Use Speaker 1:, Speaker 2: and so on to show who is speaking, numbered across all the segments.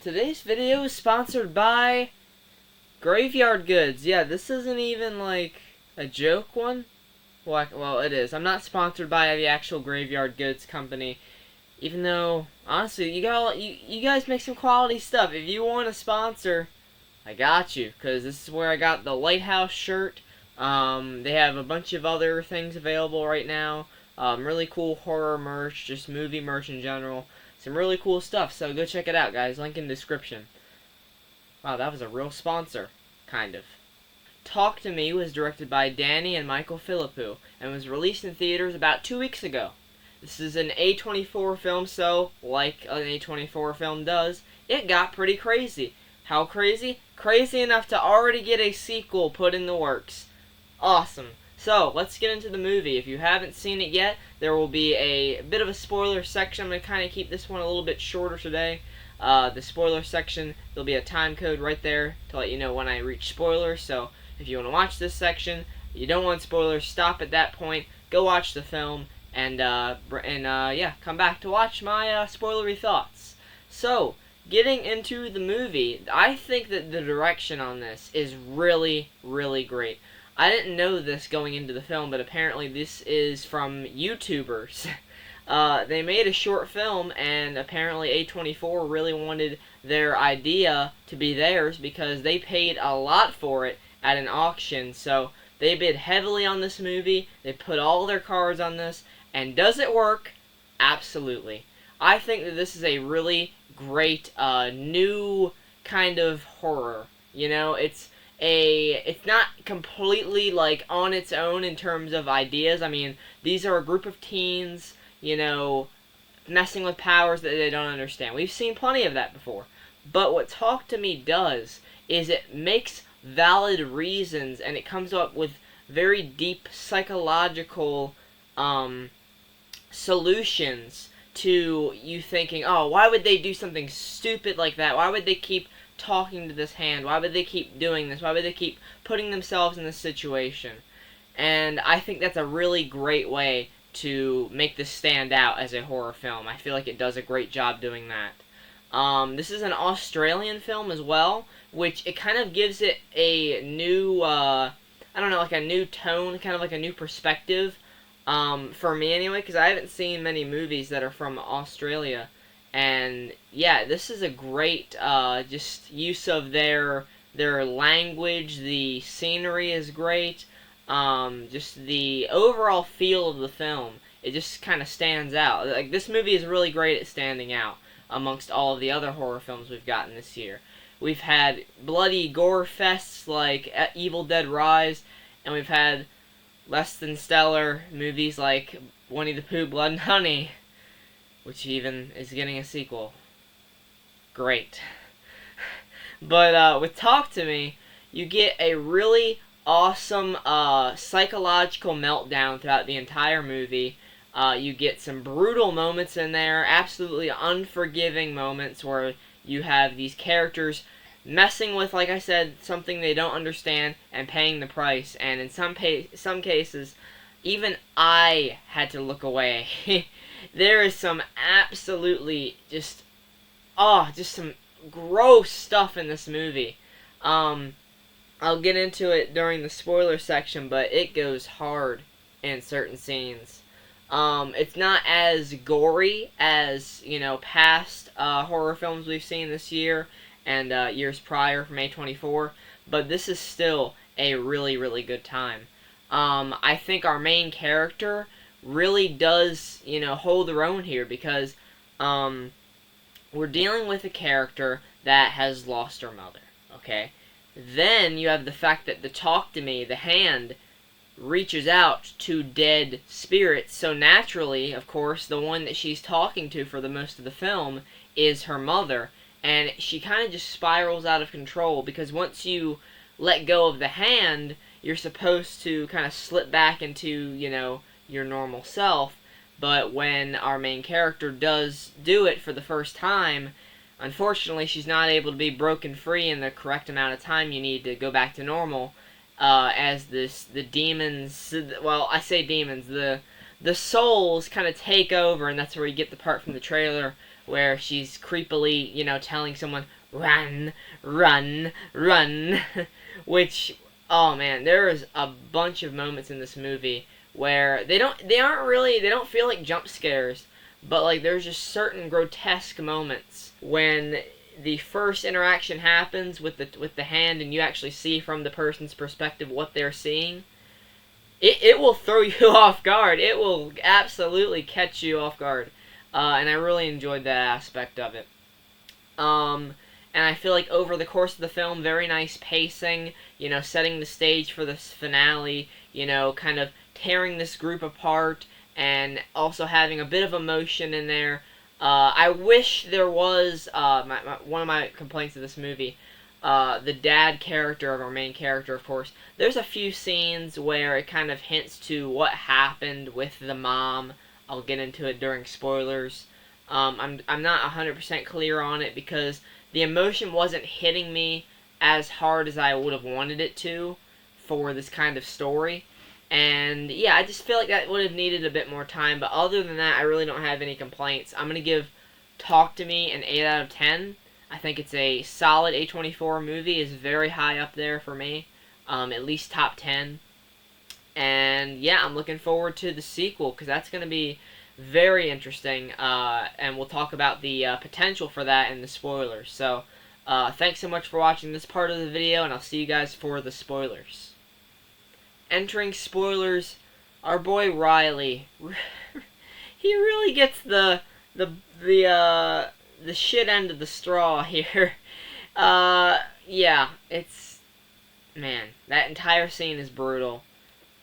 Speaker 1: Today's video is sponsored by Graveyard Goods. Yeah, this isn't even like a joke one. Well, it is. I'm not sponsored by the actual Graveyard Goods company, even though honestly, you guys make some quality stuff. If you want a sponsor, I got you, because this is where I got the Lighthouse shirt. They have a bunch of other things available right now. Really cool horror merch, just movie merch in general. Some really cool stuff, so go check it out, guys. Link in the description. Wow, that was a real sponsor. Kind of. Talk to Me was directed by Danny and Michael Philippou, and was released in theaters about 2 weeks ago. This is an A24 film, so, like an A24 film does, it got pretty crazy. How crazy? Crazy enough to already get a sequel put in the works. Awesome. So, let's get into the movie. If you haven't seen it yet, there will be a bit of a spoiler section. I'm going to kind of keep this one a little bit shorter today. The spoiler section, there'll be a time code right there to let you know when I reach spoilers. So, if you want to watch this section, you don't want spoilers, stop at that point, go watch the film, and yeah, come back to watch my spoilery thoughts. So, getting into the movie, I think that the direction on this is really, really great. I didn't know this going into the film, but apparently this is from YouTubers. They made a short film, and apparently A24 really wanted their idea to be theirs because they paid a lot for it at an auction. So they bid heavily on this movie, they put all their cards on this, and does it work? Absolutely. I think that this is a really great new kind of horror. You know, it's not completely like on its own in terms of ideas. I mean, these are a group of teens, you know, messing with powers that they don't understand. We've seen plenty of that before. But what Talk to Me does is it makes valid reasons, and it comes up with very deep psychological solutions to you thinking, oh, why would they do something stupid like that? Why would they keep talking to this hand? Why would they keep doing this? Why would they keep putting themselves in this situation? And I think that's a really great way to make this stand out as a horror film. I feel like it does a great job doing that. This is an Australian film as well, which it kind of gives it a new, I don't know, like a new tone, kind of like a new perspective, for me anyway, because I haven't seen many movies that are from Australia. And yeah, this is a great just use of their language. The scenery is great. Just the overall feel of the film, it just kind of stands out. Like, this movie is really great at standing out amongst all of the other horror films we've gotten this year. We've had bloody gore fests like Evil Dead Rise, and we've had less than stellar movies like Winnie the Pooh, Blood and Honey, which even is getting a sequel. Great. But with Talk to Me, you get a really awesome psychological meltdown throughout the entire movie. You get some brutal moments in there, absolutely unforgiving moments where you have these characters messing with, like I said, something they don't understand and paying the price. And in some cases, even I had to look away. There is some absolutely just some gross stuff in this movie. I'll get into it during the spoiler section, but it goes hard in certain scenes. It's not as gory as, you know, past horror films we've seen this year and years prior from A24, but this is still a really, really good time. I think our main character really does, you know, hold their own here, because we're dealing with a character that has lost her mother, okay? Then you have the fact that the Talk to Me, the hand, reaches out to dead spirits, so naturally, of course, the one that she's talking to for the most of the film is her mother, and she kind of just spirals out of control, because once you let go of the hand, you're supposed to kind of slip back into, you know, your normal self. But when our main character does do it for the first time, unfortunately she's not able to be broken free in the correct amount of time you need to go back to normal, as the demons, well, I say demons, the souls kind of take over, and that's where you get the part from the trailer where she's creepily, telling someone, run, run, run, which, oh man, there is a bunch of moments in this movie where they don't feel like jump scares, but like there's just certain grotesque moments when the first interaction happens with the hand, and you actually see from the person's perspective what they're seeing. It will throw you off guard. It will absolutely catch you off guard. And I really enjoyed that aspect of it. And I feel like over the course of the film, very nice pacing, setting the stage for this finale, kind of tearing this group apart, and also having a bit of emotion in there. I wish there was, one of my complaints of this movie, the dad character of our main character, of course. There's a few scenes where it kind of hints to what happened with the mom. I'll get into it during spoilers. I'm not 100% clear on it because the emotion wasn't hitting me as hard as I would have wanted it to for this kind of story. And yeah, I just feel like that would have needed a bit more time. But other than that, I really don't have any complaints. I'm going to give Talk to Me an 8 out of 10. I think it's a solid A24 movie. It's very high up there for me. At least top 10. And yeah, I'm looking forward to the sequel because that's going to be very interesting. And we'll talk about the potential for that in the spoilers. So thanks so much for watching this part of the video, and I'll see you guys for the spoilers. Entering spoilers, our boy Riley, he really gets the shit end of the straw here. Yeah, man, that entire scene is brutal.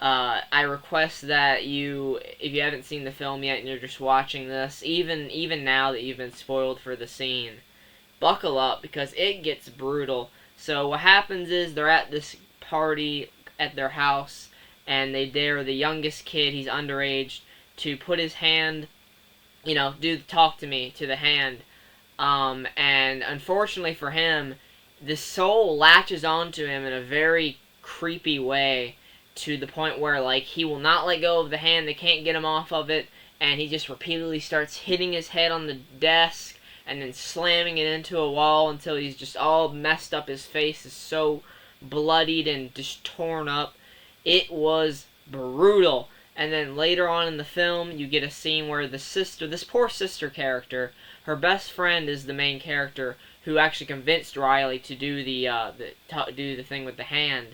Speaker 1: I request that if you haven't seen the film yet and you're just watching this, even now that you've been spoiled for the scene, buckle up because it gets brutal. So what happens is they're at this party at their house, and they dare the youngest kid, he's underage, to put his hand, do the talk to me to the hand. And unfortunately for him, the soul latches onto him in a very creepy way, to the point where, like, he will not let go of the hand. They can't get him off of it, and he just repeatedly starts hitting his head on the desk and then slamming it into a wall until he's just all messed up. His face is so bloodied and just torn up. It was brutal. And then later on in the film, you get a scene where this poor sister character, her best friend is the main character who actually convinced Riley to do the thing with the hand.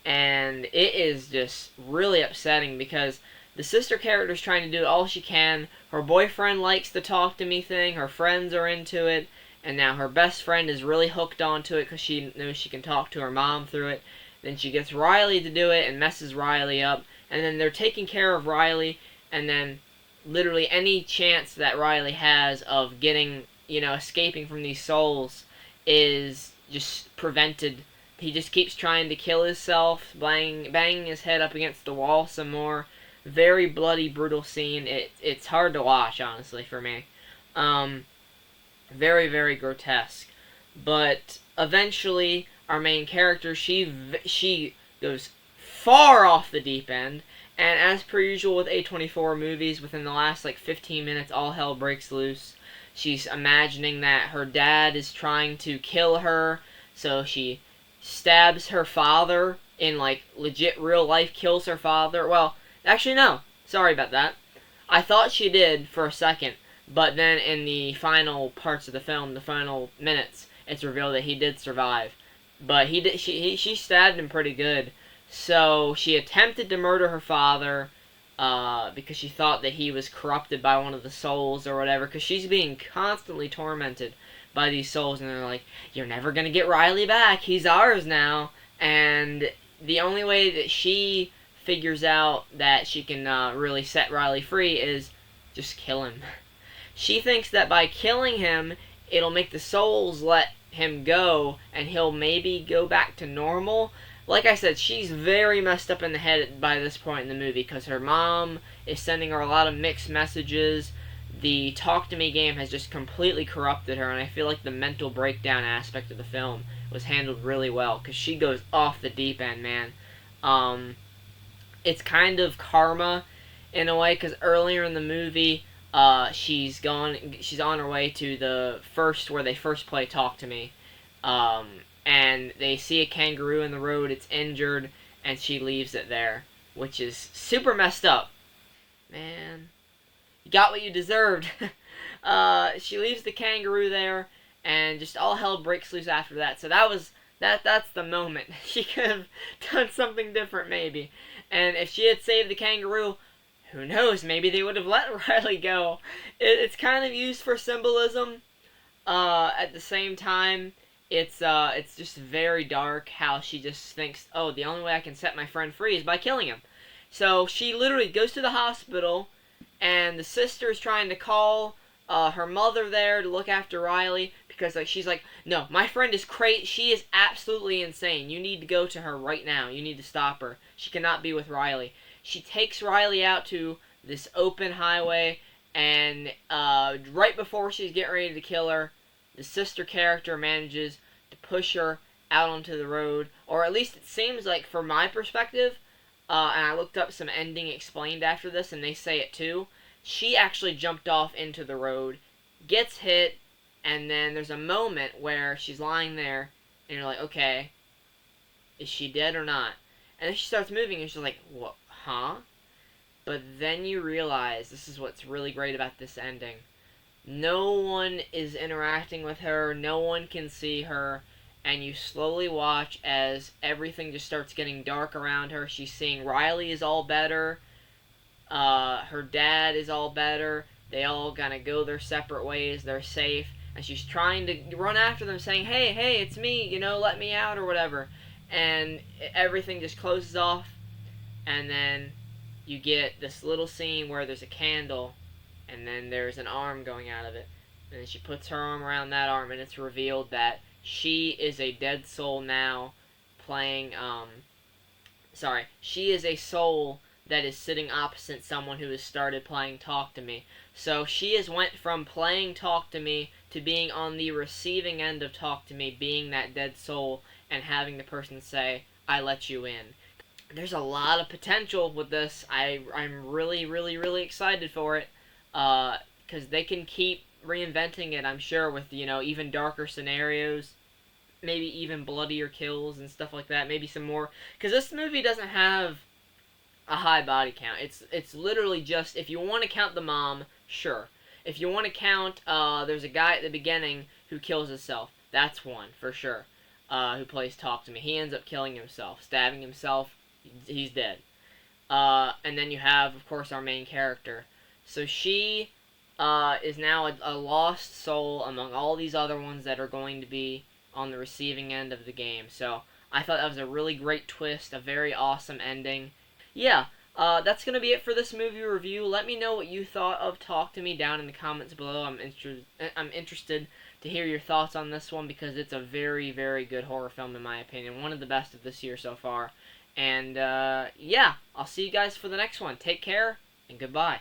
Speaker 1: And it is just really upsetting because the sister character is trying to do all she can. Her boyfriend likes the talk to me thing. Her friends are into it. And now her best friend is really hooked onto it because she knows she can talk to her mom through it. Then she gets Riley to do it and messes Riley up. And then they're taking care of Riley. And then literally any chance that Riley has of getting, escaping from these souls is just prevented. He just keeps trying to kill himself, banging his head up against the wall some more. Very bloody, brutal scene. It's hard to watch, honestly, for me. Very, very grotesque. But eventually, our main character, she goes far off the deep end. And as per usual with A24 movies, within the last, 15 minutes, all hell breaks loose. She's imagining that her dad is trying to kill her, so she stabs her father in, legit real life, kills her father. Well, actually, no. Sorry about that. I thought she did for a second, but then in the final parts of the film, the final minutes, it's revealed that he did survive. But she stabbed him pretty good. So she attempted to murder her father because she thought that he was corrupted by one of the souls or whatever, because she's being constantly tormented by these souls, and they're like, you're never going to get Riley back, he's ours now. And the only way that she figures out that she can really set Riley free is just kill him. She thinks that by killing him, it'll make the souls let him go, and he'll maybe go back to normal. Like I said, she's very messed up in the head by this point in the movie, because her mom is sending her a lot of mixed messages. The Talk to Me game has just completely corrupted her, and I feel like the mental breakdown aspect of the film was handled really well, because she goes off the deep end, man. It's kind of karma, in a way, because earlier in the movie, She's on her way to the first where they first play Talk to Me, and they see a kangaroo in the road. It's injured, and she leaves it there, which is super messed up. Man, you got what you deserved. She leaves the kangaroo there, and just all hell breaks loose after that. So that's the moment. She could have done something different, maybe. And if she had saved the kangaroo, who knows? Maybe they would have let Riley go. It's kind of used for symbolism. At the same time, it's just very dark how she just thinks, oh, the only way I can set my friend free is by killing him. So she literally goes to the hospital, and the sister is trying to call her mother there to look after Riley because she's like, no, my friend is crazy. She is absolutely insane. You need to go to her right now. You need to stop her. She cannot be with Riley. She takes Riley out to this open highway, and right before she's getting ready to kill her, the sister character manages to push her out onto the road, or at least it seems like, from my perspective, and I looked up some ending explained after this, and they say it too, she actually jumped off into the road, gets hit, and then there's a moment where she's lying there, and you're like, okay, is she dead or not? And then she starts moving, and she's like, what, huh? But then you realize, this is what's really great about this ending, no one is interacting with her, no one can see her, and you slowly watch as everything just starts getting dark around her. She's seeing Riley is all better, her dad is all better, they all kind of go their separate ways, they're safe, and she's trying to run after them saying, hey, it's me, let me out or whatever, and everything just closes off, and then you get this little scene where there's a candle, and then there's an arm going out of it, and then she puts her arm around that arm, and it's revealed that she is a dead soul now playing, she is a soul that is sitting opposite someone who has started playing Talk to Me. So she has went from playing Talk to Me to being on the receiving end of Talk to Me, being that dead soul, and having the person say, I let you in. There's a lot of potential with this. I'm really, really, really excited for it, because they can keep reinventing it, I'm sure, with, even darker scenarios, maybe even bloodier kills and stuff like that, maybe some more, because this movie doesn't have a high body count. It's literally just, if you want to count the mom, sure. If you want to count, there's a guy at the beginning who kills himself. That's one, for sure, who plays Talk to Me. He ends up killing himself, stabbing himself, he's dead. And then you have, of course, our main character. So she is now a lost soul among all these other ones that are going to be on the receiving end of the game. So I thought that was a really great twist, a very awesome ending. Yeah, that's going to be it for this movie review. Let me know what you thought of Talk to Me down in the comments below. I'm interested to hear your thoughts on this one, because it's a very, very good horror film in my opinion. One of the best of this year so far. And, yeah, I'll see you guys for the next one. Take care, and goodbye.